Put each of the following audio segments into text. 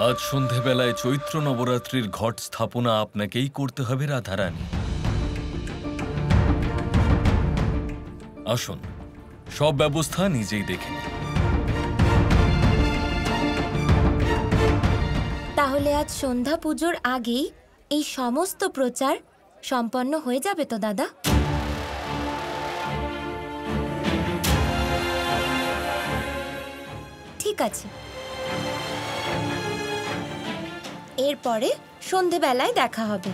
আজ সন্ধেবেলায় চৈত্র নবরাত্রির ঘট স্থাপনা আপনাকেই করতে হবে রাধারানী। আসুন, সব ব্যবস্থা নিজেই দেখে নিন। তাহলে আজ সন্ধ্যা পুজোর আগেই এই সমস্ত প্রচার সম্পন্ন হয়ে যাবে তো দাদা? ঠিক আছে, এরপরে সন্ধেবেলায় দেখা হবে।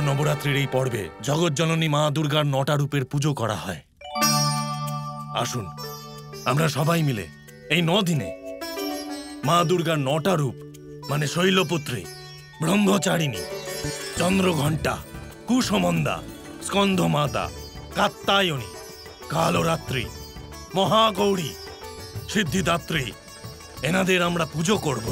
নবরাত্রির এই পর্বে জগৎজননী মা দুর্গার ৯টা রূপের পুজো করা হয়। আসুন আমরা সবাই মিলে এই ৯ দিনে মা দুর্গার ৯টা রূপ মানে শৈলপুত্রী, ব্রহ্মচারিণী, চন্দ্রঘণ্টা, কুসমন্দা, স্কন্ধমাতা, কাত্যায়নী, কালরাত্রি, মহাগৌরী, সিদ্ধিদাত্রী এনাদের আমরা পুজো করব।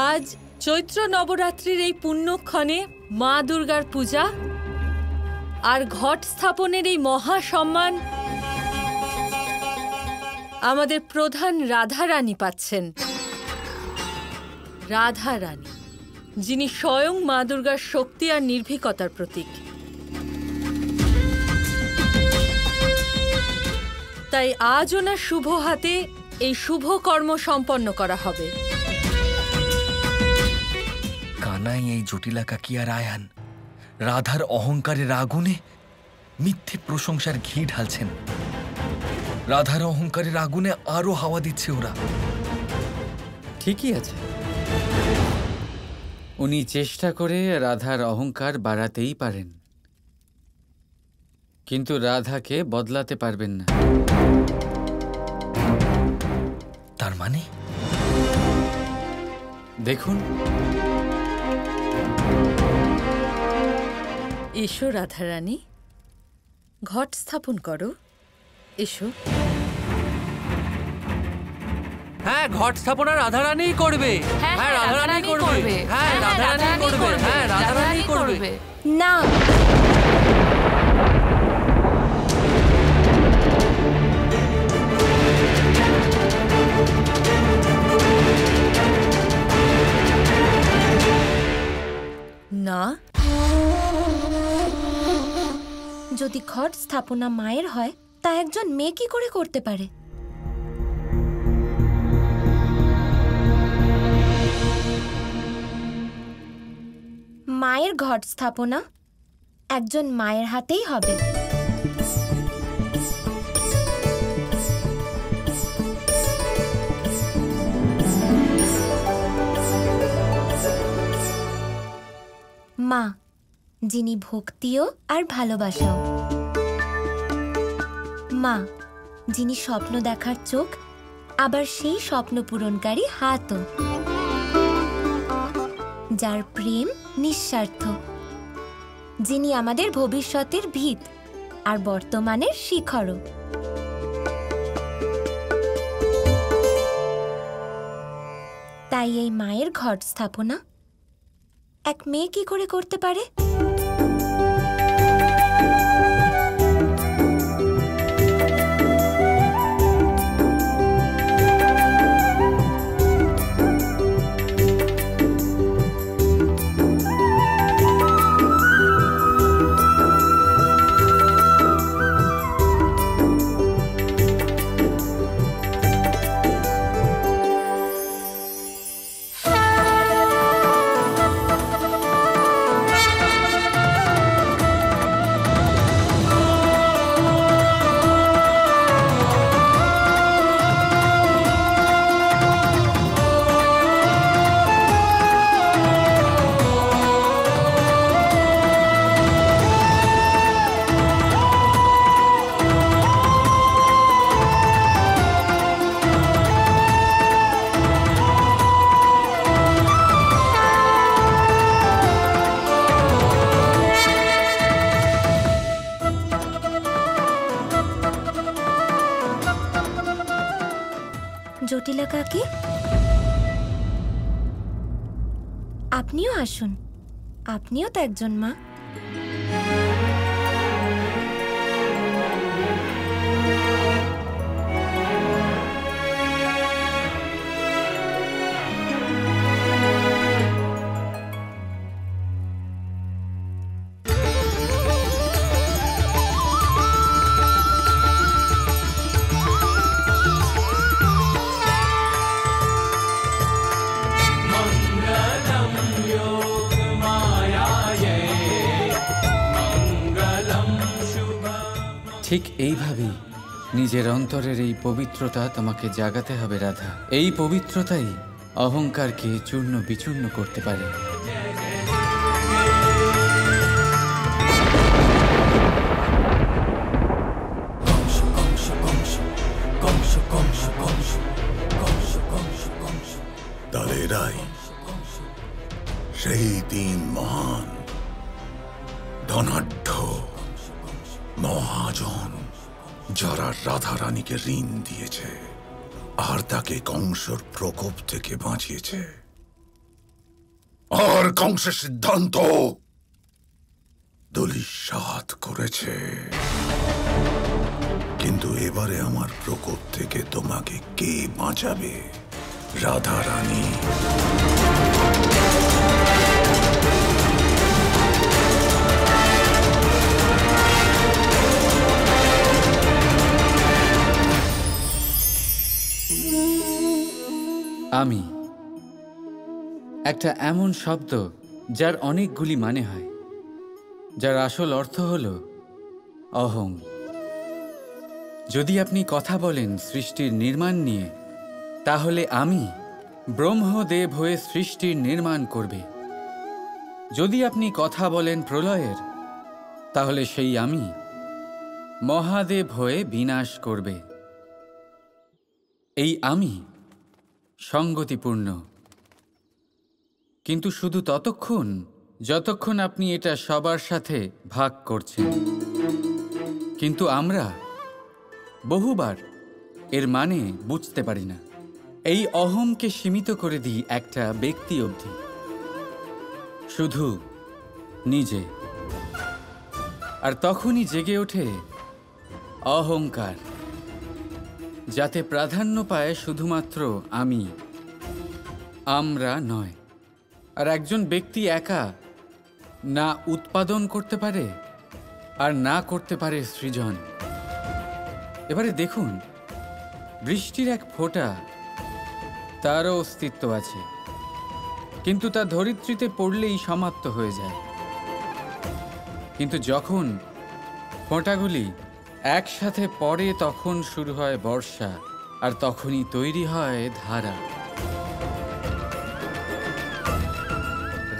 আজ চৈত্র নবরাত্রির এই পুণ্যক্ষণে মা দুর্গার পূজা আর ঘট স্থাপনের এই মহা সম্মান আমাদের প্রধান রাধারানী পাচ্ছেন। রাধারানী, যিনি স্বয়ং মা দুর্গার শক্তি আর নির্ভীকতার প্রতীক। তাই আজ ওনার শুভ হাতে এই শুভ কর্ম সম্পন্ন করা হবে। কানাই এই জটিলা কাকি আর আয়ান রাধার অহংকারের আগুনে মিথ্যে প্রশংসার ঘি ঢালছেন। রাধার অহংকারের আগুনে আরো হাওয়া দিচ্ছে ওরা। ঠিকই আছে, উনি চেষ্টা করে রাধার অহংকার বাড়াতেই পারেন, কিন্তু রাধাকে বদলাতে পারবেন না। তার মানে দেখুন, এসো রাধারানী, ঘট স্থাপন করো। এসো। হ্যাঁ, ঘট স্থাপনা রাধারানীই করবে। হ্যাঁ, রাধারানী করবে। হ্যাঁ, রাধারানী করবে। হ্যাঁ, রাধারানী করবে। না, না, যদি ঘট স্থাপনা মায়ের হয় তা একজন মেয়ে কি করে করতে পারে? মায়ের ঘট স্থাপনা একজন মায়ের হাতেই হবে। মা, যিনি ভক্তিও আর ভালোবাসাও। মা, যিনি স্বপ্ন দেখার চোখ আবার সেই স্বপ্ন পূরণকারী হাতও। যার প্রেম নিঃস্বার্থ, যিনি আমাদের ভবিষ্যতের ভিত আর বর্তমানের শিখরও। তাই এই মায়ের ঘট স্থাপনা এক মেয়ে কি করে করতে পারে? জটিলা কাকি, আপনিও আসুন, আপনিও তো একজন মা। ঠিক এইভাবেই নিজের অন্তরের এই পবিত্রতা তোমাকে জাগাতে হবে রাধা। এই পবিত্রতাই অহংকারকে চূর্ণ বিচূর্ণ করতে পারে। তালেরাই সেই তিন মহান ধনাঢ্য মহাজন যারা রাধা রানীকে ঋণ দিয়েছে আর তাকে কংসর প্রকোপ থেকে বাঁচিয়েছে। আর কংসের সিদ্ধান্ত ধূলিসাৎ করেছে। কিন্তু এবারে আমার প্রকোপ থেকে তোমাকে কে বাঁচাবে রাধা রানী? আমি একটা এমন শব্দ যার অনেকগুলি মানে হয়, যার আসল অর্থ হল অহং। যদি আপনি কথা বলেন সৃষ্টির নির্মাণ নিয়ে, তাহলে আমি ব্রহ্মদেব হয়ে সৃষ্টির নির্মাণ করবে। যদি আপনি কথা বলেন প্রলয়ের, তাহলে সেই আমি মহাদেব হয়ে বিনাশ করবে। এই আমি সঙ্গতিপূর্ণ, কিন্তু শুধু ততক্ষণ যতক্ষণ আপনি এটা সবার সাথে ভাগ করছেন। কিন্তু আমরা বহুবার এর মানে বুঝতে পারি না। এই অহংকে সীমিত করে দিই একটা ব্যক্তি অবধি, শুধু নিজে। আর তখনই জেগে ওঠে অহংকার, যাতে প্রাধান্য পায় শুধুমাত্র আমি, আমরা নয়। আর একজন ব্যক্তি একা না উৎপাদন করতে পারে আর না করতে পারে সৃজন। এবারে দেখুন, বৃষ্টির এক ফোঁটা, তারও অস্তিত্ব আছে, কিন্তু তা ধরিত্রীতে পড়লেই সমাপ্ত হয়ে যায়। কিন্তু যখন ফোঁটাগুলি একসাথে পড়ে তখন শুরু হয় বর্ষা, আর তখনই তৈরি হয় ধারা।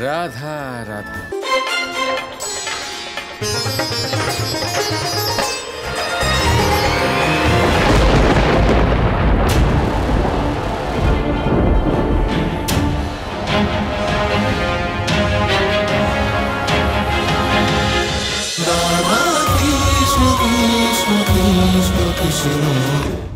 Radha Radha. Krishna Krishna Krishna Krishna